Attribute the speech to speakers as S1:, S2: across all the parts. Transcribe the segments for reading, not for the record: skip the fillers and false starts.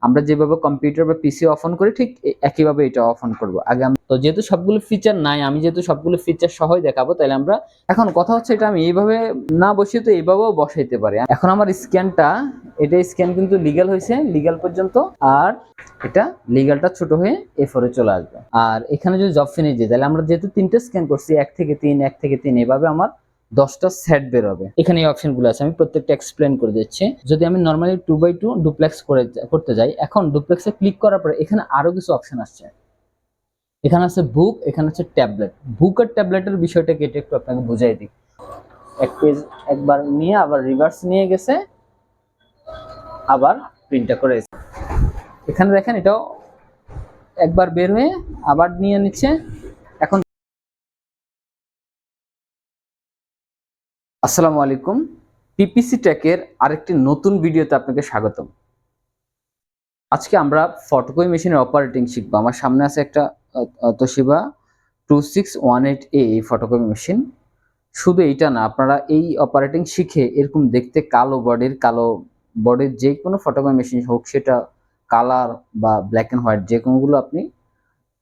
S1: আমরা যেভাবে কম্পিউটার বা পিসি অফ অন করি ঠিক একইভাবে এটা অফ অন করব। আগে তো যেহেতু সবগুলো ফিচার নাই, আমি যেহেতু সবগুলো ফিচার সহই দেখাবো, তাহলে আমরা এখন কথা হচ্ছে এটা আমি এইভাবে না বসিয়ে তো এইভাবেও বসাইতে পারি। এখন আমার স্ক্যানটা, এটা স্ক্যান কিন্তু লিগ্যাল হয়েছে, লিগ্যাল পর্যন্ত, আর এটা লিগ্যালটা ছোট হয়ে A4 এ চলে আসবে। আর এখানে যদি জব ফিনিশ দিই, তাহলে আমরা যেহেতু 3টে স্ক্যান করছি, 1 থেকে 3, 1 থেকে 3, এভাবে আমার 10টা সেট বের হবে। এখানে এই অপশনগুলো আছে, আমি প্রত্যেকটা এক্সপ্লেন করে দিচ্ছি। যদি আমি নরমালি 2x2 ডুপ্লেক্স করতে যাই, এখন ডুপ্লেক্সে ক্লিক করার পরে এখানে আরো কিছু অপশন আসছে। এখানে আছে বুক, এখানে আছে ট্যাবলেট। বুক আর ট্যাবলেটের বিষয়টা কেটে একটু আপনাকে বুঝাই দিই। এক পেজ একবার নিয়ে আবার রিভার্স নিয়ে গেছে, আবার প্রিন্টটা করে এখানে দেখেন এটাও একবার বের হয়ে আবার নিয়ে নিচ্ছে। এখন আসসালামু আলাইকুম, পিপিসি টেকের আরেকটি নতুন ভিডিওতে আপনাকে স্বাগতম। আজকে আমরা ফটোকপি মেশিনের অপারেটিং শিখবো। আমার সামনে আছে একটা তোশিবা 2618A এই ফটোকপি মেশিন। শুধু এইটা না, আপনারা এই অপারেটিং শিখে এরকম দেখতে কালো বডির যে কোনো ফটোকপি মেশিন হোক, সেটা কালার বা ব্ল্যাক অ্যান্ড হোয়াইট, যে কোনোগুলো আপনি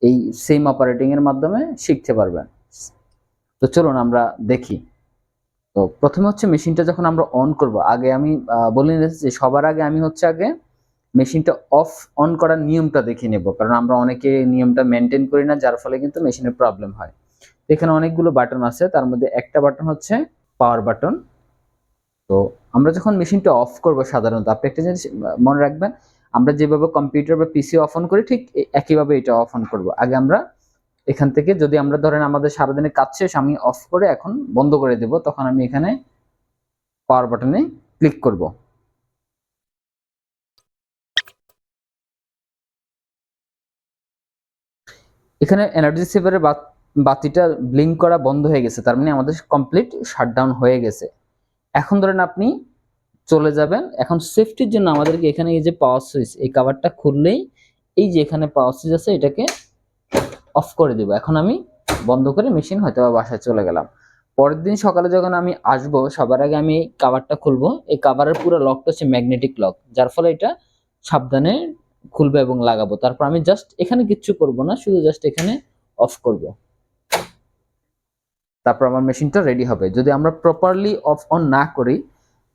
S1: এই সেম অপারেটিং এর মাধ্যমে শিখতে পারবেন। তো চলুন আমরা দেখি। তো প্রথমে হচ্ছে মেশিনটা যখন আমরা অন করব, আগে আমি বলে নিয়েছি যে সবার আগে আমি আগে মেশিনটা অফ অন করার নিয়মটা দেখে নেব, কারণ আমরা অনেকে নিয়মটা মেনটেন করি না, যার ফলে কিন্তু মেশিনের প্রবলেম হয়। এখানে অনেকগুলো বাটন আছে, তার মধ্যে একটা বাটন হচ্ছে পাওয়ার বাটন। তো আমরা যখন মেশিনটা অফ করব, সাধারণত আপনি একটা জিনিস মনে রাখবেন, আমরা যেভাবে কম্পিউটার বা পিসি অফ অন করি ঠিক একইভাবে এটা অফ অন করব। আগে আমরা এখান থেকে, যদি আমরা ধরেন আমাদের সারাদিনের কাজ শেষ, আমি অফ করে এখন বন্ধ করে দেব, তখন আমি এখানে পাওয়ার বাটনে ক্লিক করব। এখানে এনার্জি সেভারের বাতিটা ব্লিঙ্ক করা বন্ধ হয়ে গেছে, তার মানে আমাদের কমপ্লিট শাটডাউন হয়ে গেছে। এখন ধরেন আপনি চলে যাবেন, এখন সেফটির জন্য আমাদেরকে এখানে এই যে পাওয়ার সুইচ, এই কভারটা খুললেই এই যে এখানে পাওয়ার সুইচ আছে, এটাকে অফ করে দেব। এখন আমি বন্ধ করে মেশিন হয়তো বাসায় চলে গেলাম। পরের দিন সকালে যখন আমি আসব, সবার আগে আমি এই কভারটা খুলবো। এই কভারের পুরো লকটা হচ্ছে ম্যাগনেটিক লক, যার ফলে এটা সাবধানে খুলবে এবং লাগাবো। তারপর আমি জাস্ট এখানে কিচ্ছু করব না, শুধু জাস্ট এখানে অফ করব। তারপর আমার মেশিনটা রেডি হবে। যদি আমরা প্রপারলি অফ অন না করি,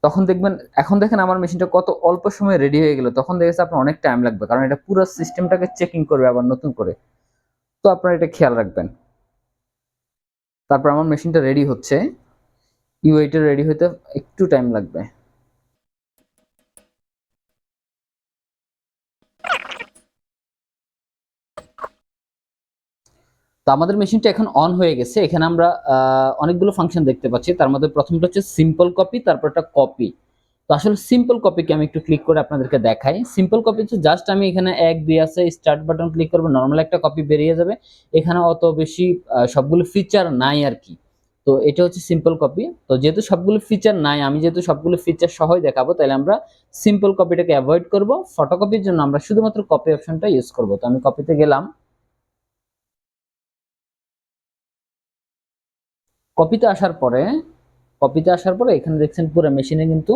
S1: তখন দেখবেন, এখন দেখেন আমার মেশিনটা কত অল্প সময়ে রেডি হয়ে গেল, তখন দেখেছে আপনার অনেক টাইম লাগবে, কারণ এটা পুরো সিস্টেমটাকে চেকিং করবে আবার নতুন করে। তো আপনারা এটা খেয়াল রাখবেন। তারপর আমার মেশিনটা রেডি হচ্ছে, ইউআইটা রেডি হতে একটু টাইম লাগবে। তো আমাদের মেশিনটা এখন অন হয়ে গেছে। এখানে আমরা অনেকগুলো ফাংশন দেখতে পাচ্ছি, তার মধ্যে প্রথমটা হচ্ছে সিম্পল কপি, তারপর একটা কপি। তো আসলে সিম্পল কপিকে আমি একটু ক্লিক করে আপনাদেরকে দেখাই। সিম্পল কপি হচ্ছে জাস্ট আমি এখানে 1 2 আছে, স্টার্ট বাটন ক্লিক করব, নরমাল একটা কপি বেরিয়ে যাবে। এখানে অত বেশি সবগুলো ফিচার নাই আর কি। তো এটা হচ্ছে সিম্পল কপি। তো যেহেতু সবগুলো ফিচার নাই, আমি যেহেতু সবগুলো ফিচার সহই দেখাবো, তাহলে আমরা সিম্পল কপিটাকে অ্যাভয়েড করব। ফটোকপির জন্য আমরা শুধুমাত্র কপি অপশনটা ইউজ করব। তো আমি কপিতে গেলাম। কপিতে আসার পরে এখানে দেখছেন পুরো মেশিনে কিন্তু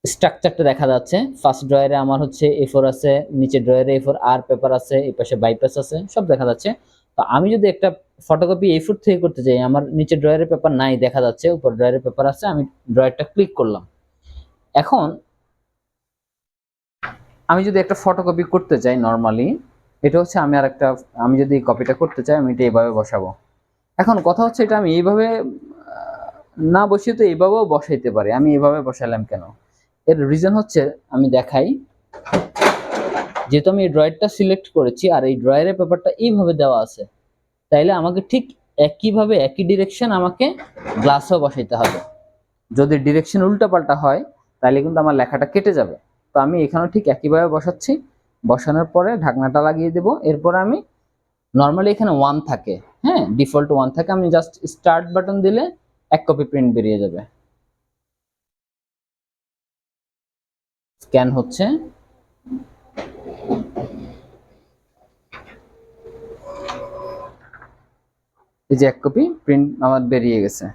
S1: স্ট্রাকচারটা দেখা যাচ্ছে। ফার্স্ট ড্রয়ারে আমার হচ্ছে A4 আছে, নিচে ড্রয়ারে A4 আর পেপার আছে, এই পাশে বাইপাস আছে, সব দেখা যাচ্ছে। তো আমি যদি একটা ফটোকপি A4 থেকে করতে চাই, আমার নিচে ড্রয়ারে পেপার নাই, দেখা যাচ্ছে উপর ড্রয়ারে পেপার আছে, আমি ড্রয়ারটা ক্লিক করলাম। এখন আমি যদি একটা ফটোকপি করতে চাই নরমালি, এটা হচ্ছে আমি যদি কপিটা করতে চাই, আমি এটা এইভাবে বসাবো। এখন কথা হচ্ছে এটা আমি এইভাবে না বসিয়ে তো এইভাবেও বসাইতে পারি, আমি এইভাবে বসালাম কেন? এর রিজন হচ্ছে, আমি দেখাই। যেহেতু আমি এই ড্রয়ারটা সিলেক্ট করেছি আর এই ড্রয়ারের পেপারটা এইভাবে দেওয়া আছে, তাইলে আমাকে ঠিক একইভাবে একই ডিরেকশন আমাকে গ্লাসও বসাইতে হবে। যদি ডিরেকশন উল্টাপাল্টা হয়, তাহলে কিন্তু আমার লেখাটা কেটে যাবে। তো আমি এখানে ঠিক একইভাবে বসাচ্ছি। বসানোর পরে ঢাকনাটা লাগিয়ে দেব। এরপর আমি নরমালি এখানে 1 থাকে, হ্যাঁ, ডিফল্ট 1 থাকে। আমি জাস্ট স্টার্ট বাটন দিলে 1 কপি প্রিন্ট বেরিয়ে যাবে। স্ক্যান হচ্ছে। এই যে 1 কপি প্রিন্ট আমার বেরিয়ে গেছে।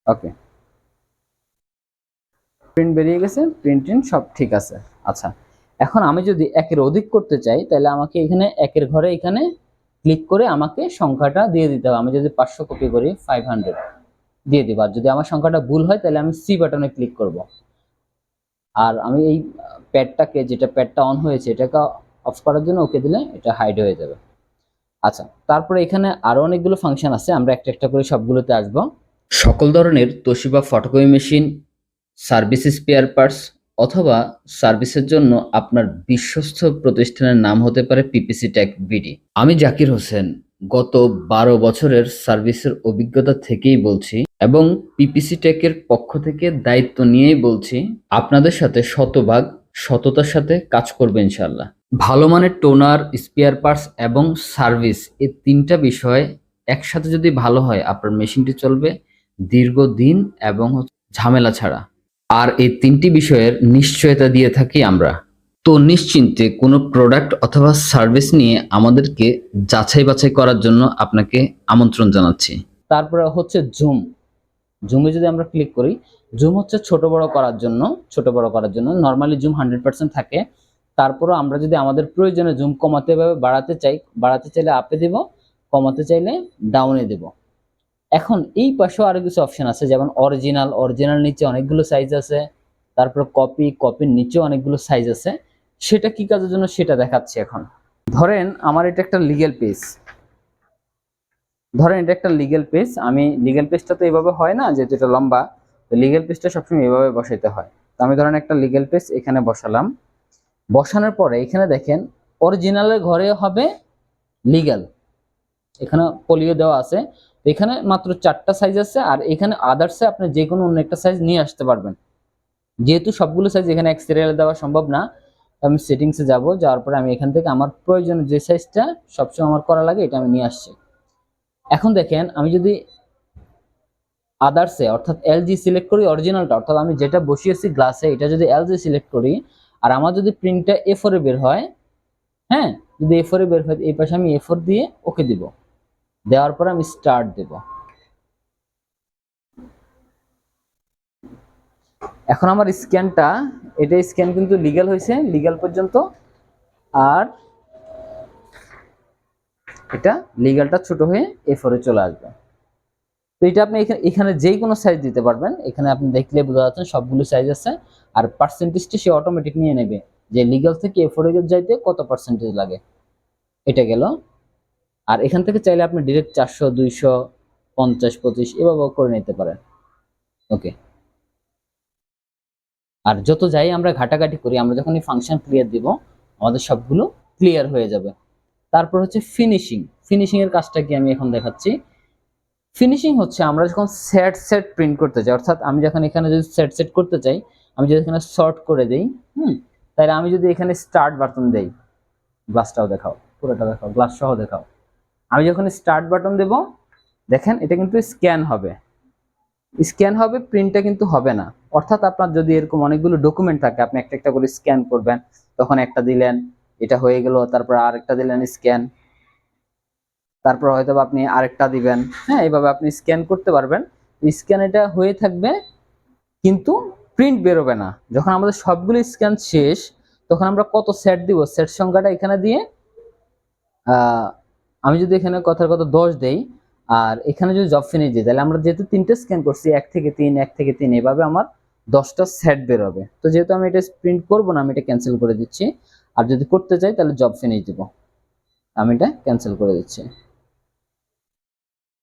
S1: ওকে। প্রিন্ট বেরিয়ে গেছে, প্রিন্টিং সব ঠিক আছে। আচ্ছা, এখন আমি যদি একের অধিক করতে চাই তাহলে আমাকে এখানে একের ঘরে এখানে ক্লিক করে আমাকে সংখ্যাটা দিয়ে দিতে হবে। আমি যদি 500 কপি করি 500 দিয়ে দিব। আর যদি আমার সংখ্যাটা ভুল হয় তাহলে আমি সি বাটনে ক্লিক করব। আর আমি এই প্যাডটাকে, যেটা প্যাডটা অন হয়েছে এটাকে অফ করার জন্য ওকে দিলে এটা হাইড হয়ে যাবে। আচ্ছা, তারপরে এখানে আরো অনেকগুলো ফাংশন আছে, আমরা একটা একটা করে সবগুলোতে আসবো। সকল ধরনের Toshiba photocopy machine, service spare parts অথবা সার্ভিসের জন্য আপনার বিশ্বস্ত প্রতিষ্ঠানের নাম হতে পারে পিপিসি টেক বিডি। আমি জাকির হোসেন গত 12 বছরের সার্ভিসের অভিজ্ঞতা থেকেই বলছি এবং পিপিসি টেকের পক্ষ থেকে দায়িত্ব নিয়েই বলছি, আপনাদের সাথে শতভাগ সততার সাথে কাজ করবে ইনশাআল্লাহ। ভালো মানের টোনার, স্পেয়ার পার্টস এবং সার্ভিস, এই তিনটা বিষয় একসাথে যদি ভালো হয় আপনার মেশিনটি চলবে দীর্ঘদিন এবং ঝামেলা ছাড়া। আর এই তিনটি বিষয়ের নিশ্চয়তা দিয়ে থাকি আমরা। তো নিশ্চিন্তে কোনো প্রোডাক্ট অথবা সার্ভিস নিয়ে আমাদেরকে যাচাই বাছাই করার জন্য আপনাকে আমন্ত্রণ জানাচ্ছি। তারপরে হচ্ছে জুম। জুমে যদি আমরা ক্লিক করি, জুম হচ্ছে ছোট বড় করার জন্য নর্মালি জুম 100% থাকে। তারপরও আমরা যদি আমাদের প্রয়োজনে জুম কমাতে বা বাড়াতে চাইলে আপে দেব, কমাতে চাইলে ডাউনে দেব। এখন এই পাশেও আরো কিছু অপশন আছে, যেমন অরিজিনাল নিচে অনেকগুলো সাইজ আছে, তারপর কপির নিচেও অনেকগুলো সাইজ আছে। সেটা কি কাজের জন্য সেটা দেখাচ্ছি এখন। ধরেন আমার এটা একটা লিগ্যাল পেজ, আমি লিগ্যাল পেজটা তো এইভাবে হয় না, যেহেতু এটা লম্বা, তো লিগ্যাল পেজটা সবসময় এইভাবে বসাইতে হয়। তো আমি ধরেন একটা লিগ্যাল পেজ এখানে বসালাম। বসানোর পরে এখানে দেখেন অরিজিনালের ঘরে হবে লিগ্যাল, এখানে পোলিও দেওয়া আছে। এখানে মাত্র 4টা সাইজ আছে, আর এখানে আদার্সে আপনি যে কোনো অন্য একটা সাইজ নিয়ে আসতে পারবেন। যেহেতু সবগুলো সাইজ এখানে এক সিরিয়ালে দেওয়া সম্ভব না, আমি সেটিংসে যাওয়ার পরে আমি এখান থেকে আমার প্রয়োজনে যে সাইজটা সবসময় আমার করা লাগে এটা আমি নিয়ে আসছি। এখন দেখেন আমি যদি আদার্সে অর্থাৎ এলজি সিলেক্ট করি, অরিজিনালটা অর্থাৎ আমি যেটা বসিয়েছি গ্লাসে এটা যদি এলজি সিলেক্ট করি, আর আমার যদি প্রিন্টটা A4 এ বের হয়, হ্যাঁ, যদি A4 এ বের হয় এই পাশে আমি A4 দিয়ে ওকে দিব। দেওয়ার পর আমি স্টার্ট দেব। এখন আমার স্ক্যানটা, এটা স্ক্যান কিন্তু লিগ্যাল হয়েছে, লিগ্যাল পর্যন্ত, আর এটা লিগ্যালটা ছোট হয়ে A4 এ চলে আসবে। তো এটা আপনি এখানে যে কোনো সাইজ দিতে পারবেন। এখানে আপনি দেখলে বোঝা যাচ্ছে সবগুলো সাইজ আছে, আর পার্সেন্টেজটি সে অটোমেটিক নিয়ে নেবে যে লিগ্যাল থেকে A4 এ যাইতে কত পার্সেন্টেজ লাগে। এটা গেল। আর এখান থেকে চাইলে আপনি ডিরেক্ট 400, 200, 50, 25 এভাবেও করে নিতে পারেন। ওকে। আর যত যাই আমরা ঘাটাঘাটি করি, আমরা যখন এই ফাংশন ক্লিয়ার দিব আমাদের সবগুলো ক্লিয়ার হয়ে যাবে। তারপর হচ্ছে ফিনিশিং এর কাজটা কি আমি এখন দেখাচ্ছি। ফিনিশিং হচ্ছে আমরা যখন সেট প্রিন্ট করতে চাই, অর্থাৎ আমি যখন এখানে যদি সেট করতে চাই, আমি যদি এখানে শর্ট করে দেই, তাহলে আমি যদি এখানে স্টার্ট বাটন দেই, গ্লাসটাও দেখাও, পুরোটা দেখাও, গ্লাস সহ দেখাও। আমি যখন স্টার্ট বাটন দেব, দেখেন এটা কিন্তু স্ক্যান হবে, প্রিন্টটা কিন্তু হবে না। অর্থাৎ আপনার যদি এরকম অনেকগুলো ডকুমেন্ট থাকে, আপনি একটা একটা করে স্ক্যান করবেন, তখন একটা দিলেন, এটা হয়ে গেল, তারপর আরেকটা দিলেন স্ক্যান, তারপর হয়তো আপনি আরেকটা দিবেন, হ্যাঁ, এইভাবে আপনি স্ক্যান করতে পারবেন। স্ক্যান এটা হয়ে থাকবে কিন্তু প্রিন্ট বেরোবে না। যখন আমাদের সবগুলো স্ক্যান শেষ তখন আমরা কত সেট দিব, সেট সংখ্যাটা এখানে দিয়ে আমি যদি এখানে কথার কথা 10 দেই, আর এখানে যদি জব ফিনিশ দিই, তাহলে আমরা যেহেতু 3টে স্ক্যান করছি 1 থেকে 3, 1 থেকে 3, এভাবে আমার 10টা সেট বের হবে। তো যেহেতু আমি এটা প্রিন্ট করব না, আমি এটা ক্যান্সেল করে দিচ্ছি। আর যদি করতে চাই তাহলে জব ফিনিশ দিব, আমি এটা ক্যান্সেল করে দিচ্ছি।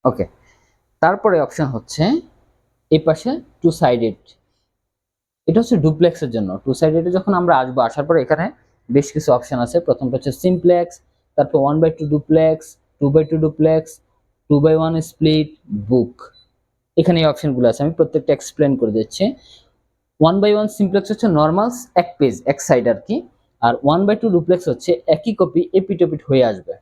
S1: ওকে। তারপরে অপশন হচ্ছে এই পাশে টু সাইডেড, এটা হচ্ছে ডুপ্লেক্সের জন্য। টু সাইডেডে যখন আমরা আসবো, আসার পরে এখানে বেশ কিছু অপশন আছে। প্রথমটা হচ্ছে সিমপ্লেক্স, তারপর 1/2 ডুপ্লেক্স, 2/2 ডুপ্লেক্স, 2/1 স্প্লিট, বুক। এখানে এই অপশনগুলো আছে, আমি প্রত্যেকটা এক্সপ্লেন করে দিচ্ছি। 1/1 সিমপ্লেক্স হচ্ছে নর্মাল এক পেজ এক সাইড আর কি, আর 1/2 ডুপ্লেক্স হচ্ছে একই কপি এপিট হয়ে আসবে।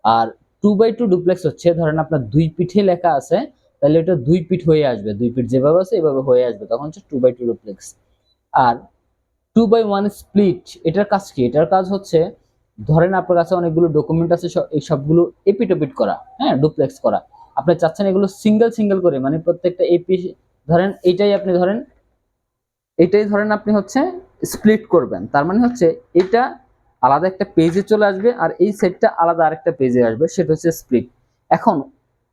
S1: আর 2/2 ডুপ্লেক্স হচ্ছে ধরেন আপনার 2 পিঠে লেখা আছে, তাহলে এটা 2 পিঠ হয়ে আসবে, 2 পিঠ যেভাবে আছে এভাবে হয়ে আসবে, তখন হচ্ছে 2/2 ডুপ্লেক্স। আর 2/1 স্প্লিট, এটার কাজ কি? এটার কাজ হচ্ছে ধরেন আপনার কাছে অনেকগুলো ডকুমেন্ট আছে, এই সবগুলো এপিট করা, হ্যাঁ, ডুপ্লেক্স করা। আপনি চাচ্ছেন এগুলো সিঙ্গেল করে, মানে প্রত্যেকটা এপি, ধরেন এইটাই আপনি ধরেন এটাই ধরেন আপনি হচ্ছে স্প্লিট করবেন, তার মানে হচ্ছে এটা আলাদা একটা পেজে চলে আসবে আর এই সেটটা আলাদা আরেকটা পেজে আসবে, সেটা হচ্ছে স্প্লিট। এখন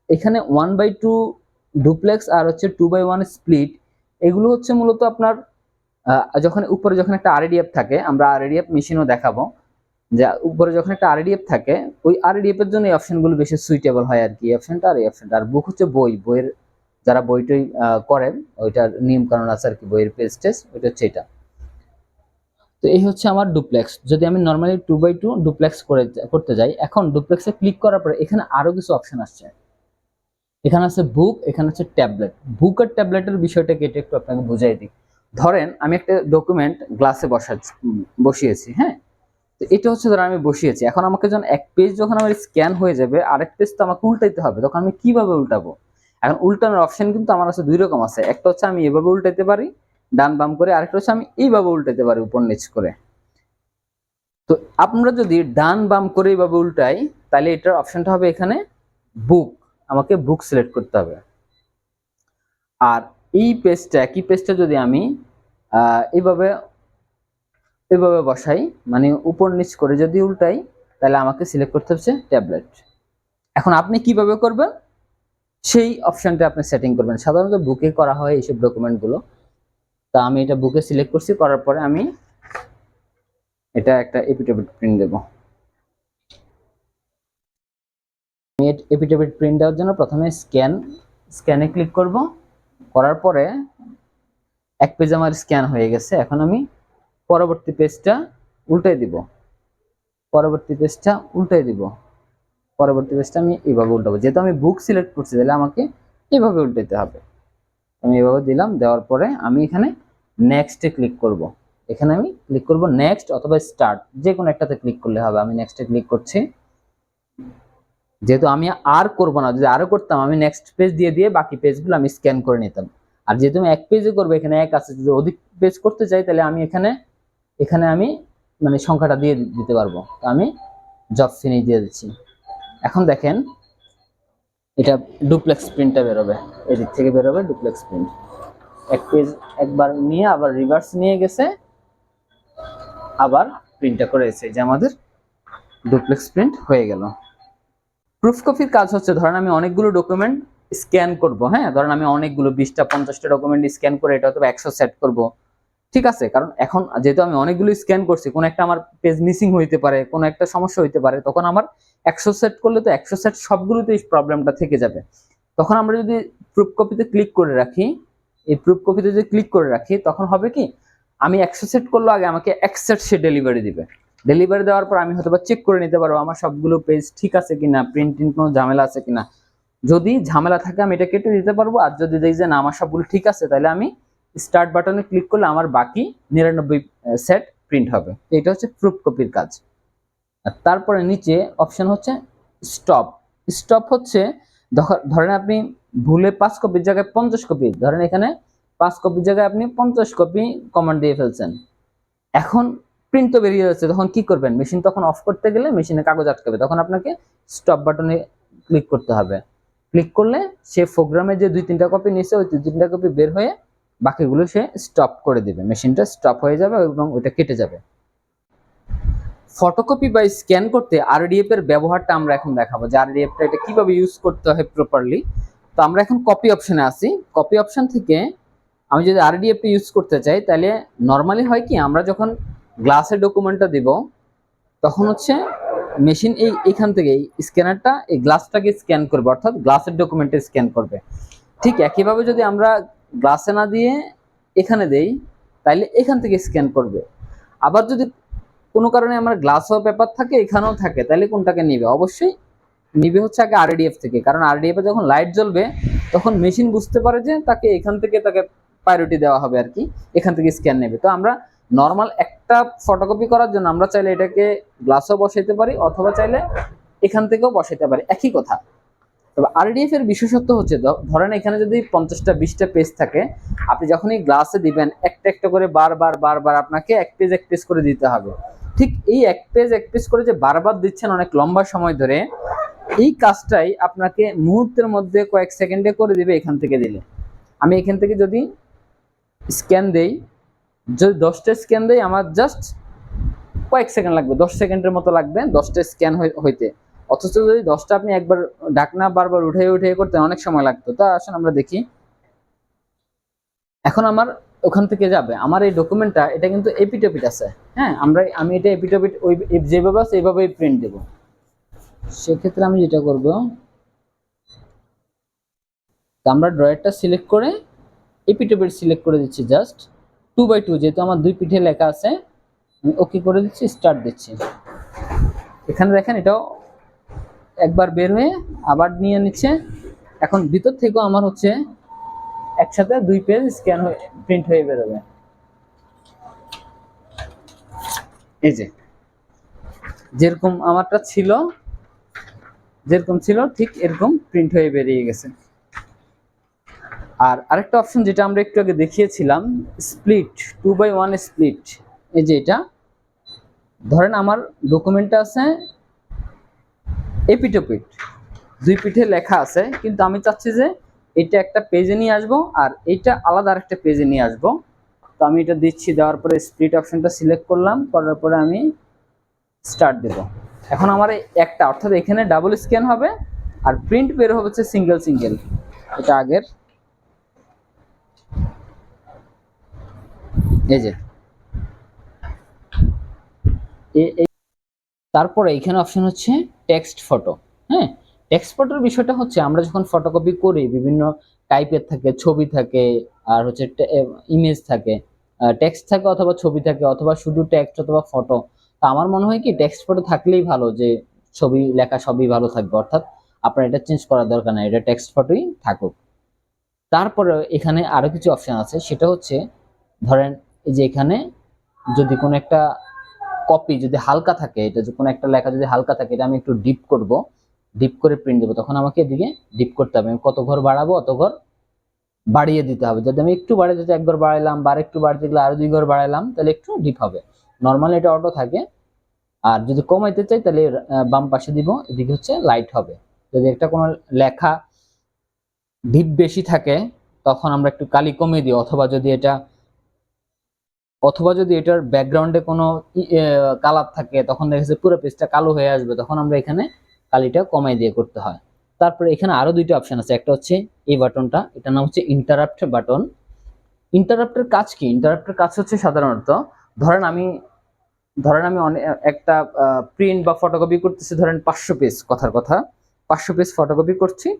S1: এখানে 1/2 ডুপ্লেক্স আর হচ্ছে 2/1 স্প্লিট, এগুলো হচ্ছে মূলত আপনার যখন উপরে যখন একটা আরডিএফ থাকে, আমরা আরডিএফ মেশিনও দেখাবো, যে উপরে যখন একটা আরডিএফ থাকে ওই আরডিএফ এর জন্য এই অপশনগুলো বেশি সুইটেবল হয় আর কি, এই অপশনটা আর এই অপশনটা। আর বুক হচ্ছে বইয়ের যারা বইটই করেন ওইটার নিয়ম কানুন আছে আর কি, বইয়ের পেজ টেস্ট ওইটা হচ্ছে এটা। তো এই হচ্ছে আমার ডুপ্লেক্স। যদি আমি নর্মালি 2/2 ডুপ্লেক্স করতে যাই, এখন ডুপ্লেক্সে ক্লিক করার পরে এখানে আরো কিছু অপশন আসছে। এখানে আছে বুক, এখানে আছে ট্যাবলেট। বুক আর ট্যাবলেটের বিষয়টা কেটে একটু আপনাকে বুঝাই দিই। ধরেন আমি একটা ডকুমেন্ট গ্লাসে বসিয়েছি, হ্যাঁ, তো এটা হচ্ছে ধর আমি বসিয়েছি, এখন আমাকে যখন এক পেজ যখন আমার স্ক্যান হয়ে যাবে আরেক পেজ তো আমাকে উল্টাইতে হবে, তখন আমি কিভাবে উল্টাবো? এখন উল্টানোর অপশন কিন্তু আমার কাছে দুই রকম আছে, একটা হচ্ছে আমি এভাবে উল্টাইতে পারি ডান বাম করে, আরেকটা হচ্ছে আমি এইভাবে উল্টাইতে পারি উপর নিচ করে। তো আমরা যদি ডান বাম করে এইভাবে উল্টাই তাহলে এটার অপশনটা হবে এখানে বুক, আমাকে বুক সিলেক্ট করতে হবে। আর এই পেজটা, একই পেজটা যদি আমি এইভাবে এইভাবে বসাই, মানে উপর নিচ করে যদি উল্টাই, তাহলে আমাকে সিলেক্ট করতে হচ্ছে ট্যাবলেট। এখন আপনি কিভাবে করবেন সেই অপশনটা আপনি সেটিং করবেন। সাধারণত বুকে করা হয় এইসব ডকুমেন্টগুলো। তা আমি এটা বুকে সিলেক্ট করছি, করার পরে আমি এটা একটা এপিটেবিট প্রিন্ট দেব। আমি এপিটেবিট প্রিন্ট দেওয়ার জন্য প্রথমে স্ক্যানে ক্লিক করব, করার পরে এক পেজ আমার স্ক্যান হয়ে গেছে। এখন আমি পরবর্তী পেজটা উল্টাই দিব, পরবর্তী পেজটা উল্টাই দিব, পরবর্তী পেজটা আমি এইভাবে উল্টাবো। যেহেতু আমি বুক সিলেক্ট করছি তাহলে আমাকে এইভাবে উল্টাতে হবে। আমি এইভাবে দিলাম, দেওয়ার পরে আমি এখানে নেক্সটে ক্লিক করব। এখানে আমি ক্লিক করব নেক্সট অথবা স্টার্ট, যে কোনো একটাতে ক্লিক করলে হবে। আমি নেক্সটে ক্লিক করছি। যেহেতু আমি আর করব না, যদি আরো করতাম আমি নেক্সট পেজ দিয়ে দিয়ে বাকি পেজগুলো আমি স্ক্যান করে নিতাম। আর যেহেতু আমি এক পেজে করবো, এখানে এক আছে, যদি অধিক পেজ করতে চাই তাহলে আমি এখানে আমি মানে সংখ্যাটা দিয়ে দিতে পারবো। তো আমি জব ফিনিশ দিয়ে দিচ্ছি। এখন দেখেন এটা ডুপ্লেক্স প্রিন্টটা বেরোবে, এদিক থেকে বেরোবে ডুপ্লেক্স প্রিন্ট। এক পেজ একবার নিয়ে আবার রিভার্স নিয়ে গেছে, আবার প্রিন্টটা করে এসে যে আমাদের ডুপ্লেক্স প্রিন্ট হয়ে গেল। প্রুফ কপির কাজ হচ্ছে, ধরেন আমি অনেকগুলো ডকুমেন্ট স্ক্যান করব, হ্যাঁ, ধরেন আমি অনেকগুলো 20টা 50টা ডকুমেন্ট স্ক্যান করে এটা হয়তো 100 সেট করব, ঠিক আছে। কারণ এখন যেহেতু আমি অনেকগুলো স্ক্যান করছি, কোন একটা আমার পেজ মিসিং হইতে পারে, কোন একটা সমস্যা হইতে পারে, তখন আমার 100 সেট করলে তো 100 সেট সবগুলোতে এই প্রবলেমটা থেকে যাবে। তখন আমরা যদি প্রুফ কপিতে ক্লিক করে রাখি, এই প্রুফ কপিতে যদি ক্লিক করে রাখি, তখন হবে কি আমি 100 সেট করলে আগে আমাকে 1 সেট সে ডেলিভারি দিবে। ডেলিভারি দেওয়ার পর আমি হয়তো চেক করে নিতে পারবো আমার সবগুলো পেজ ঠিক আছে কিনা, প্রিন্টিং কোনো ঝামেলা আছে কিনা। যদি ঝামেলা থাকে আমি এটা কেটে দিতে পারবো, আর যদি দেখি যে না আমার সবগুলো ঠিক আছে, তাহলে আমি স্টার্ট বাটনে ক্লিক করলে আমার বাকি 99 সেট প্রিন্ট হবে। এটা হচ্ছে প্রুফ কপির কাজ। আর তারপরে নিচে অপশন হচ্ছে স্টপ। স্টপ হচ্ছে ধরেন আপনি ভুলে 5 কপির জায়গায় 50 কপি, ধরেন এখানে 5 কপির জায়গায় আপনি 50 কপি কমান্ড দিয়ে ফেলছেন, এখন প্রিন্ট তো বেরিয়ে যাচ্ছে, তখন কি করবেন? মেশিন তখন অফ করতে গেলে মেশিনে কাগজ আটকাবে, তখন আপনাকে স্টপ বাটনে ক্লিক করতে হবে। ক্লিক করলে সে প্রোগ্রামে যে 2-3টা কপি নিছে ওই 2-3টা কপি বের হয়ে বাকিগুলো সে স্টপ করে দিবে, মেশিনটা স্টপ হয়ে যাবে এবং ওইটা কেটে যাবে। ফটোকপি বা স্ক্যান করতে আরডিএফ এর ব্যবহারটা আমরা এখন দেখাবো, যে আরডিএফটা এটা কিভাবে ইউজ করতে হয় প্রপারলি। তো আমরা এখন কপি অপশনে আছি। কপি অপশন থেকে আমি যদি আরডিএফ ইউজ করতে চাই, তাহলে নর্মালি হয় কি আমরা যখন গ্লাসের ডকুমেন্টটা দিব তখন হচ্ছে মেশিন এইখান থেকে এই স্ক্যানারটা এই গ্লাসটাকে স্ক্যান করবে, অর্থাৎ গ্লাসের ডকুমেন্টে স্ক্যান করবে। ঠিক একইভাবে যদি আমরা গ্লাসে না দিয়ে এখানে দেই তাহলে এখান থেকে স্ক্যান করবে। আবার যদি কোনো কারণে আমার গ্লাসও পেপার থাকে এখানেও থাকে, তাহলে কোনটাকে নিবে? অবশ্যই নিবে হচ্ছে আগে আরডিএফ থেকে, কারণ আরডিএফ এ যখন লাইট জ্বলবে তখন মেশিন বুঝতে পারে যে তাকে এখান থেকে তাকে প্রায়োরিটি দেওয়া হবে আর কি, এখান থেকে স্ক্যান নেবে। তো আমরা নর্মাল একটা ফটোকপি করার জন্য আমরা চাইলে এটাকে গ্লাসও বসাইতে পারি অথবা চাইলে এখান থেকেও বসাইতে পারি, একই কথা। তবে আরডিএফ এর বিশেষত্ব হচ্ছে, ধরেন এখানে যদি 50টা 20টা পেজ থাকে, আপনি যখনই গ্লাসে দিবেন একটা একটা করে বারবার আপনাকে এক পেজ করে দিতে হবে। ঠিক এই এক পেজ করে যে বারবার দিচ্ছেন অনেক লম্বা সময় ধরে, এই কাজটাই আপনাকে মুহূর্তের মধ্যে কয়েক সেকেন্ডে করে দিবে এখান থেকে দিলে। আমি এখান থেকে যদি স্ক্যান দেই, যদি 10টা স্ক্যান দেই আমার জাস্ট কয়েক সেকেন্ড লাগবে, 10 সেকেন্ডের মতো লাগবে 10টা স্ক্যান হইতে। অথচ যদি 10টা আপনি একবার ঢাকনা বারবার উঠে উঠে করতে অনেক সময় লাগতো। তা আসুন আমরা দেখি। এখন আমার ওখান থেকে যাবে আমার এই ডকুমেন্টটা, এটা কিন্তু এপিটোপিট আছে। হ্যাঁ, আমি এটা এপিটোপিট ওই যেভাবে আছে এইভাবেই প্রিন্ট দেব। সেক্ষেত্রে আমি যেটা করব, আমরা ড্রয়ারটা সিলেক্ট করে এপিটোপিট সিলেক্ট করে দিচ্ছি জাস্ট 2/2, যেহেতু আমার দুই পিঠে লেখা আছে আমি ওকে করে দিচ্ছি, স্টার্ট দিচ্ছি। এখানে দেখেন এটাও একবার বের হয়ে আবার নিয়ে নিচ্ছে। এখন ভিতর থেকেও আমার হচ্ছে একসাথে 2 পেজ স্ক্যান হয়ে প্রিন্ট হয়ে বেরোবে। এই যে যেরকম আমারটা ছিল, যেরকম ছিল ঠিক এরকম প্রিন্ট হয়ে বেরিয়ে গেছে। আর আরেকটা অপশন যেটা আমরা একটু আগে দেখিয়েছিলাম, স্প্লিট 2/1 স্প্লিট। এই যে এটা ধরেন আমার ডকুমেন্টটা আছে এপিটোপিট, দুই পিঠে লেখা আছে, কিন্তু আমি চাচ্ছি যে এটা একটা পেজে নিয়ে আসবো আর এটা আলাদা আরেকটা পেজে নিয়ে আসবো। তো আমি এটা দিচ্ছি, দেওয়ার পরে স্প্লিট অপশনটা সিলেক্ট করলাম, করার পরে আমি স্টার্ট দেব। এখন আমার একটা অর্থাৎ এখানে ডাবল স্ক্যান হবে আর প্রিন্ট বের হবে হচ্ছে সিঙ্গেল সিঙ্গেল। এটা আগের, এই যে তারপরে এখানে অপশন হচ্ছে টেক্সট ফটো। হ্যাঁ, টেক্সট ফটোর বিষয়টা হচ্ছে আমরা যখন ফটোকপি করি বিভিন্ন টাইপের থাকে, ছবি থাকে আর হচ্ছে ইমেজ থাকে, টেক্সট থাকে অথবা ছবি থাকে অথবা শুধু টেক্সট অথবা ফটো। তো আমার মনে হয় কি টেক্সট ফটো থাকলেই ভালো, যে ছবি লেখা সবই ভালো থাকবে, অর্থাৎ আপনার এটা চেঞ্জ করার দরকার নাই, এটা টেক্সট ফটোই থাকুক। তারপরে এখানে আরো কিছু অপশন আছে, সেটা হচ্ছে ধরেন এই যে এখানে যদি কোনো একটা কপি যদি হালকা থাকে, এটা যে কোনো একটা লেখা যদি হালকা থাকে, এটা আমি একটু ডিপ করব, ডিপ করে প্রিন্ট দেবো, তখন আমাকে এদিকে ডিপ করতে হবে। আমি কত ঘর বাড়াবো অত ঘর বাড়িয়ে দিতে হবে। যদি আমি একটু বাড়িয়ে দিতে একবার বাড়াইলাম বা একটু বাড়িয়ে দিলে আরো 2 ঘর বাড়াইলাম, তাহলে একটু ডিপ হবে। নর্মালি এটা অটো থাকে। আর যদি কমাইতে চাই তাহলে বাম পাশে দিব, এদিকে হচ্ছে লাইট হবে। যদি একটা কোনো লেখা ডিপ বেশি থাকে তখন আমরা একটু কালি কমিয়ে দিই, অথবা যদি এটার ব্যাকগ্রাউন্ডে কোনো কালার থাকে তখন দেখা যাচ্ছে পুরো পেজটা কালো হয়ে আসবে, তখন আমরা এখানে কালিটা কমাই দিয়ে করতে হয়। তারপরে এখানে আরো দুইটা অপশন আছে, একটা হচ্ছে এই বাটনটা, এটার নাম হচ্ছে ইন্টারাপ্ট বাটন। ইন্টারাপ্টের কাজ কি? ইন্টারাপ্টের কাজ হচ্ছে সাধারণত ধরেন আমি একটা প্রিন্ট বা ফটোকপি করতেছি, ধরেন 500 পেজ, কথার কথা 500 পেজ ফটোকপি করছি।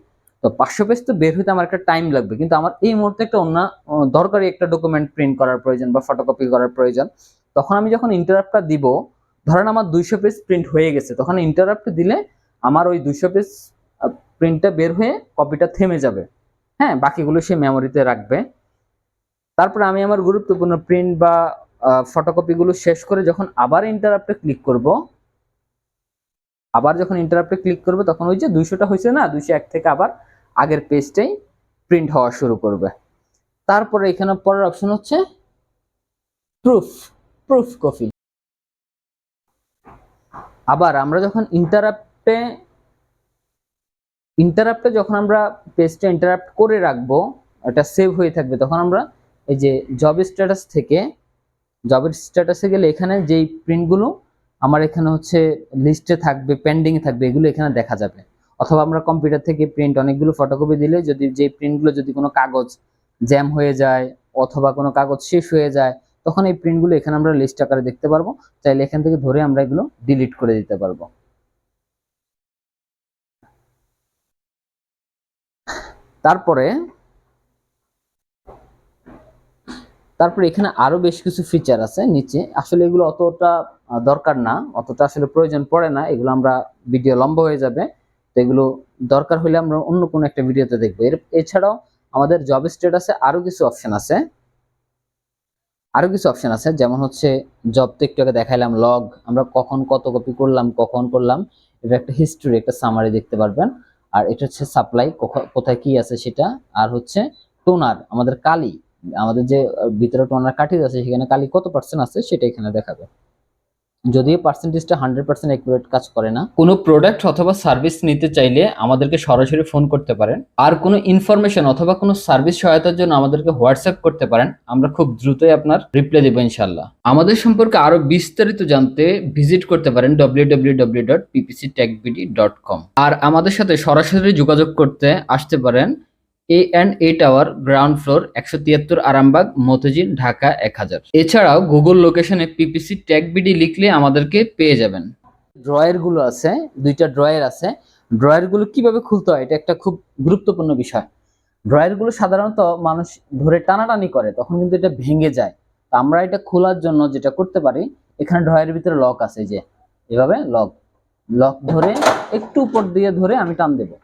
S1: তো 500 পেজ তো বের হইতে আমার একটা টাইম লাগবে, কিন্তু আমার এই মুহূর্তে একটা অন্য দরকারি একটা ডকুমেন্ট প্রিন্ট করার প্রয়োজন বা ফটোকপি করার প্রয়োজন। তখন আমি যখন ইন্টারাপ্টটা দিব, ধরেন আমার 200 পেজ প্রিন্ট হয়ে গেছে, তখন ইন্টারাপ্ট দিলে আমার ওই 200 পেজ প্রিন্টটা বের হয়ে কপিটা থেমে যাবে। হ্যাঁ, বাকিগুলো সে মেমোরিতে রাখবে। তারপরে আমি আমার গুরুত্বপূর্ণ প্রিন্ট বা ফটোকপিগুলো শেষ করে যখন আবার ইন্টারাপ্টে ক্লিক করব, তখন ওই যে 200টা হয়েছে না, 201 থেকে আবার আগের পেজটাই প্রিন্ট হওয়া শুরু করবে। তারপরে এখানে পরের অপশন হচ্ছে প্রুফ প্রুফ কপি। আবার আমরা যখন ইন্টারাপ্টে যখন আমরা পেজটা ইন্টারাপ্ট করে রাখবো, এটা সেভ হয়ে থাকবে, তখন আমরা এই যে জবের স্ট্যাটাসে গেলে এখানে যেই প্রিন্টগুলো আমার এখানে হচ্ছে লিস্টে থাকবে, পেন্ডিং এ থাকবে, এগুলো এখানে দেখা যাবে। অথবা আমরা কম্পিউটার থেকে প্রিন্ট অনেকগুলো ফটোকপি দিলে যদি যে প্রিন্টগুলো যদি কোনো কাগজ জ্যাম হয়ে যায় অথবা কোনো কাগজ শেষ হয়ে যায়, তখন এই প্রিন্টগুলো এখানে আমরা লিস্ট আকারে দেখতে পারবো। চাইলে এখান থেকে ধরে আমরা এগুলো ডিলিট করে দিতে পারবো। তারপরে এখানে আরো বেশ কিছু ফিচার আছে নিচে, আসলে এগুলো অতটা দরকার না, অতটা আসলে প্রয়োজন পড়ে না, এগুলো আমরা ভিডিও লম্বা হয়ে যাবে। তো এগুলো দরকার হলে আমরা অন্য কোনো একটা ভিডিওতে দেখবো। এছাড়াও আমাদের জব স্ট্যাটাসে আরো কিছু অপশন আছে, যেমন হচ্ছে জব তো একটু আগে দেখাইলাম, লগ আমরা কখন কত কপি করলাম, কখন করলাম, এটা একটা হিস্ট্রি, একটা সামারি দেখতে পারবেন। আর এটা হচ্ছে সাপ্লাই, কোথায় কি আছে সেটা। আর হচ্ছে টোনার, আমাদের কালি, আমাদের যে ভিতরে টোনার কাঠি আছে সেখানে কালি কত % আছে সেটা এখানে দেখাবে। যদিও পার্সেন্টেজটা 100% অ্যাকুরেট কাজ করে না। কোনো প্রোডাক্ট অথবা সার্ভিস নিতে চাইলে আমাদেরকে সরাসরি ফোন করতে পারেন, আর কোনো ইনফরমেশন অথবা কোনো সার্ভিস সহায়তার জন্য আমাদেরকে হোয়াটসঅ্যাপ করতে পারেন। আমরা খুব দ্রুতই আপনার রিপ্লাই দেবো ইনশাল্লাহ। আমাদের সম্পর্কে আরো বিস্তারিত জানতে ভিজিট করতে পারেন www.ppctechbd.com। আর আমাদের সাথে সরাসরি যোগাযোগ করতে আসতে পারেন A&A tower, ground floor, 173 Arambagh, Motijheel, Dhaka 1000। এছাড়াও গুগল লোকেশনে পিপিসি টেক বিডি লিখলে আমাদেরকে পেয়ে যাবেন। ড্রয়ার গুলো আছে, দুইটা ড্রয়ার আছে। ড্রয়ার গুলো কিভাবে খুলতে হয় এটা একটা খুব গুরুত্বপূর্ণ বিষয়। ড্রয়ার গুলো সাধারণত মানুষ ধরে টানাটানি করে, তখন কিন্তু এটা ভেঙে যায়। আমরা এটা খোলার জন্য যেটা করতে পারি, এখানে ড্রয়ারের ভিতরে লক আছে, যে এভাবে লক লক ধরে একটু উপর দিয়ে ধরে আমি টান দেবো।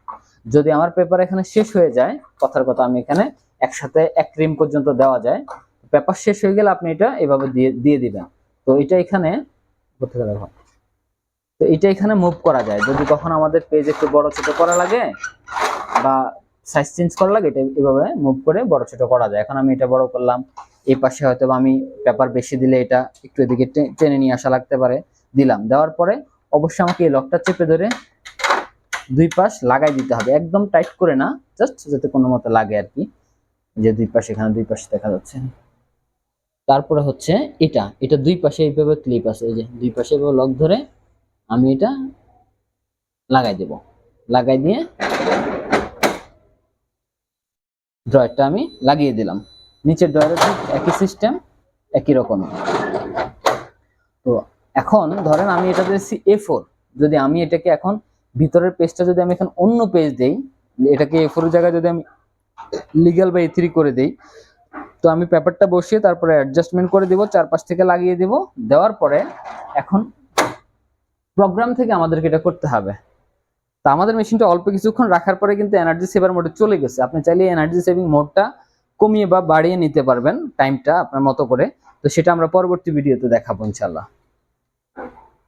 S1: যদি আমার পেপার এখানে শেষ হয়ে যায়, কথার কথা আমি এখানে একসাথে 1 রিম পর্যন্ত দেওয়া যায়, পেপার শেষ হয়ে গেলে আপনি এটা এভাবে দিয়ে দিবেন। তো এটা এখানে মুভ করা যায়। যদি কখন আমাদের পেজ একটু বড় ছোট করা লাগে বা সাইজ চেঞ্জ করা লাগে, এটা এভাবে মুভ করে বড় ছোট করা যায়। এখন আমি এটা বড় করলাম, এই পাশে হয়তো আমি পেপার বেশি দিলে এটা একটু এদিকে টেনে নিয়ে আসা লাগতে পারে, দিলাম। দেওয়ার পরে অবশ্যই আমাকে এই লকটা চেপে ধরে দুই পাশ লাগাই দিতে হবে, একদম টাইট করে না, জাস্ট যাতে কোনো মতে লাগে আর কি। যে দুই পাশে, এখানে দুই পাশে দেখা যাচ্ছে। তারপরে হচ্ছে এটা দুই পাশে এইভাবে ক্লিপ আছে, এই যে দুই পাশে এভাবে লক ধরে আমি এটা লাগাই দেব। লাগাই দিয়ে ড্রয়ারটা আমি লাগিয়ে দিলাম। নিচের ড্রয়ারের একই সিস্টেম, একই রকম। তো এখন ধরেন আমি এটা দিয়েছি A4, যদি আমি এটাকে এখন ভিতরের পেজটা যদি আমি এখন অন্য পেজ দেই, এটাকে A4 এর জায়গায় যদি আমি লিগ্যাল বা A3 করে দেই, তো আমি পেপারটা বসিয়ে তারপরে অ্যাডজাস্টমেন্ট করে দিব, চারপাশ থেকে লাগিয়ে দিব। দেওয়ার পরে এখন প্রোগ্রাম থেকে আমাদেরকে এটা করতে হবে। তো আমাদের মেশিনটা অল্প কিছুক্ষণ রাখার পরে কিন্তু এনার্জি সেভার মোডে চলে গেছে। আপনি চাইলে এনার্জি সেভিং মোডটা কমিয়ে বা বাড়িয়ে নিতে পারবেন, টাইমটা আপনার মতো করে। তো সেটা আমরা পরবর্তী ভিডিওতে দেখাবো ইনশাল্লাহ।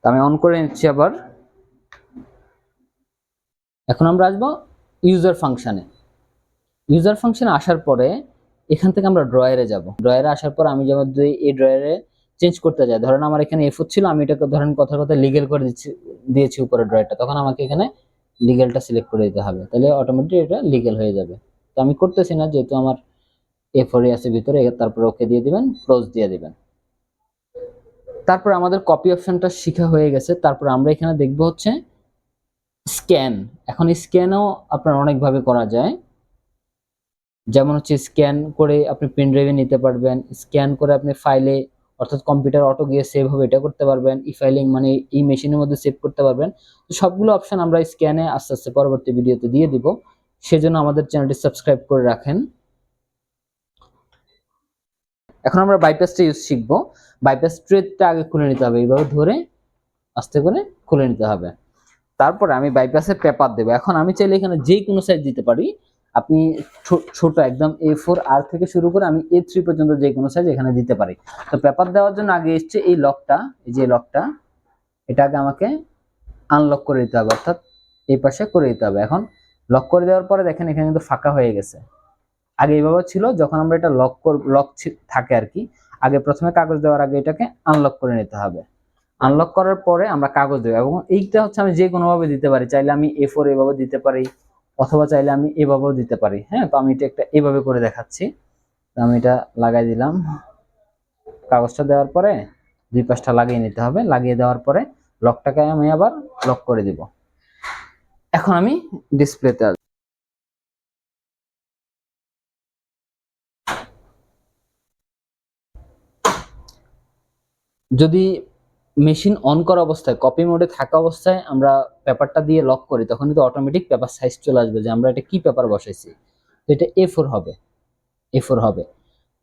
S1: তো আমি অন করে নিচ্ছি আবার। এখন আমরা আসবো ইউজার ফাংশনে। ইউজার ফাংশনে আসার পরে এখান থেকে আমরা ড্রয়ারে যাব। ড্রয়ারে আসার পর আমি যেমন এই ড্রয়ারে চেঞ্জ করতে যাই, ধরেন আমার এখানে A4 ছিল, আমি এটাকে ধরেন কথার কথা লিগেল করে দিয়েছি উপরে ড্রয়ারটা, তখন আমাকে এখানে লিগেলটা সিলেক্ট করে দিতে হবে, তাহলে অটোমেটিক এটা লিগেল হয়ে যাবে। তো আমি করতেছি না, যেহেতু আমার A4 আছে ভিতরে। তারপর ওকে দিয়ে দিবেন, ক্লোজ দিয়ে দিবেন। তারপর আমাদের কপি অপশনটা শিখা হয়ে গেছে। তারপর আমরা এখানে দেখব হচ্ছে স্ক্যান। এখন স্ক্যানও আপনার অনেকভাবে করা যায়, যেমন হচ্ছে স্ক্যান করে আপনি পেন ড্রাইভে নিতে পারবেন, স্ক্যান করে আপনি ফাইলে অর্থাৎ কম্পিউটার অটো গিয়ে সেভ হবে এটা করতে পারবেন, ই ফাইলিং মানে এই মেশিনের মধ্যে সেভ করতে পারবেন। তো সবগুলো অপশন আমরা স্ক্যানে আস্তে আস্তে পরবর্তী ভিডিওতে দিয়ে দিব, সেজন্য আমাদের চ্যানেলটি সাবস্ক্রাইব করে রাখেন। এখন আমরা বাইপাসটা ইউজ শিখবো। বাইপাস ট্রেডটা আগে খুলে নিতে হবে, এইভাবে ধরে আস্তে করে খুলে নিতে হবে। তারপরে আমি বাইপাসের পেপার দেবো। এখন আমি চাইলে এখানে যে কোনো সাইজ দিতে পারি, আপনি ছোট একদম A4 আর থেকে শুরু করে আমি A3 পর্যন্ত যে কোনো সাইজ এখানে দিতে পারি। তো পেপার দেওয়ার জন্য আগে এসছে এই লকটা, এই যে লকটা, এটা আগে আমাকে আনলক করে দিতে হবে, অর্থাৎ এই পাশে করে দিতে হবে। এখন লক করে দেওয়ার পরে দেখেন এখানে কিন্তু ফাঁকা হয়ে গেছে। আগে এইভাবে ছিল, যখন আমরা এটা লক থাকে আর কি, আগে প্রথমে কাগজ দেওয়ার আগে এটাকে আনলক করে নিতে হবে। আনলক করার পরে আমরা কাগজ দেবো, এবং এইটা হচ্ছে আমি যে কোনো ভাবে দিতে পারি। চাইলে আমি A4 এভাবে দিতে পারি, অথবা চাইলে আমি এভাবেও দিতে পারি। হ্যাঁ, তো আমি এটা একটা এভাবে করে দেখাচ্ছি। আমি এটা লাগাই দিলাম। কাগজটা দেওয়ার পরে দুই পাশটা লাগিয়ে নিতে হবে। লাগিয়ে দেওয়ার পরে লকটাকে আমি আবার লক করে দিব। এখন আমি ডিসপ্লেতে আসবো। যদি মেশিন অন করা অবস্থায়, কপি মোডে থাকা অবস্থায় আমরা পেপারটা দিয়ে লক করি, তখন কিন্তু অটোমেটিক পেপার সাইজ চলে আসবে যে আমরা এটা কি পেপার বসাইছি। তো এটা A4 হবে, A4 হবে।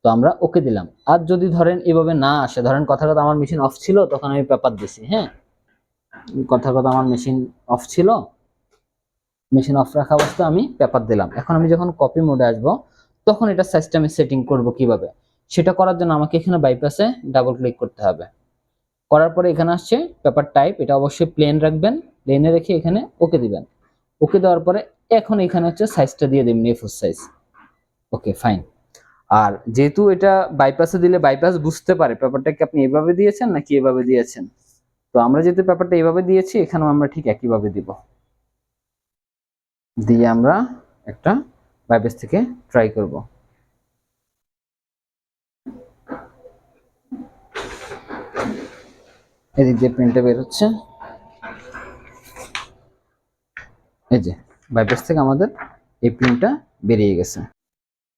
S1: তো আমরা ওকে দিলাম। আর যদি ধরেন এভাবে না আসে, ধরেন কথার কথা আমার মেশিন অফ ছিল, তখন আমি পেপার দিছি। হ্যাঁ, কথার কথা আমার মেশিন অফ ছিল, মেশিন অফ রাখা অবস্থায় আমি পেপার দিলাম। এখন আমি যখন কপি মোডে আসবো, তখন এটা সাইজটা আমি সেটিং করব কিভাবে, সেটা করার জন্য আমাকে এখানে বাইপাসে ডাবল ক্লিক করতে হবে। করার পরে এখানে আসছে পেপার টাইপ, এটা অবশ্যই প্লেন রাখবেন। প্লেনে রেখে এখানে ওকে দিবেন। ওকে দেওয়ার পরে এখন এখানে হচ্ছে সাইজটা দিয়ে দিবেন A4 সাইজ। ওকে, ফাইন। আর যেহেতু এটা বাইপাসে দিলে বাইপাস বুঝতে পারে পেপারটাকে আপনি এভাবে দিয়েছেন নাকি এভাবে দিয়েছেন, তো আমরা যেহেতু পেপারটা এইভাবে দিয়েছি, এখানেও আমরা ঠিক একইভাবে দিব। দিয়ে আমরা একটা বাইপাস থেকে ট্রাই করব। এদিক দিয়ে প্রিন্টটা বের হচ্ছে, এই যে বাইপাস থেকে আমাদের এই প্রিন্টটা বেরিয়ে গেছে।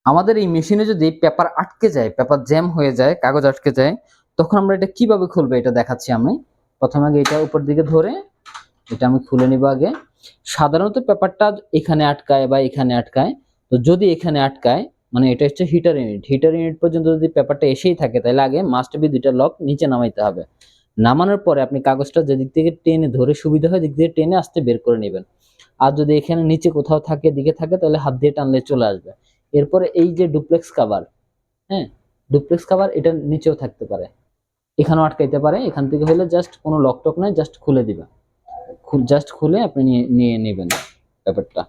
S1: আমাদের এই মেশিনে যদি পেপার আটকে যায়, পেপার জ্যাম হয়ে যায়, কাগজ আটকে যায়, তখন আমরা এটা কিভাবে খুলবো এটা দেখাচ্ছি আমি। প্রথমে আগে এটা উপর দিকে ধরে এটা আমি খুলে নিব আগে। সাধারণত পেপারটা এখানে আটকায় বা এখানে আটকায়, তো যদি এখানে আটকায় মানে এটা হচ্ছে হিটার ইউনিট, হিটার ইউনিট পর্যন্ত যদি পেপারটা এসেই থাকে তাহলে আগে মাস্ট বি দুইটা লক নিচে নামাইতে হবে। নামানোর পরে আপনি কাগজটা যেদিক থেকে টেনে ধরে সুবিধা হয় দিক দিয়ে টেনে আস্তে বের করে নেবেন। আর যদি এখানে নিচে কোথাও থাকে দিকে থাকে তাহলে হাত দিয়ে টানলে চলে আসবে। এরপরে এই যে ডুপ্লেক্স কভার, হ্যাঁ ডুপ্লেক্স কভার এটা নিচেও থাকতে পারে, এখানেও আটকাইতে পারে। এখান থেকে হলে জাস্ট কোনো লক টক নাই, জাস্ট খুলে দিবা, জাস্ট খুলে আপনি নিয়ে নেবেন ব্যাপারটা।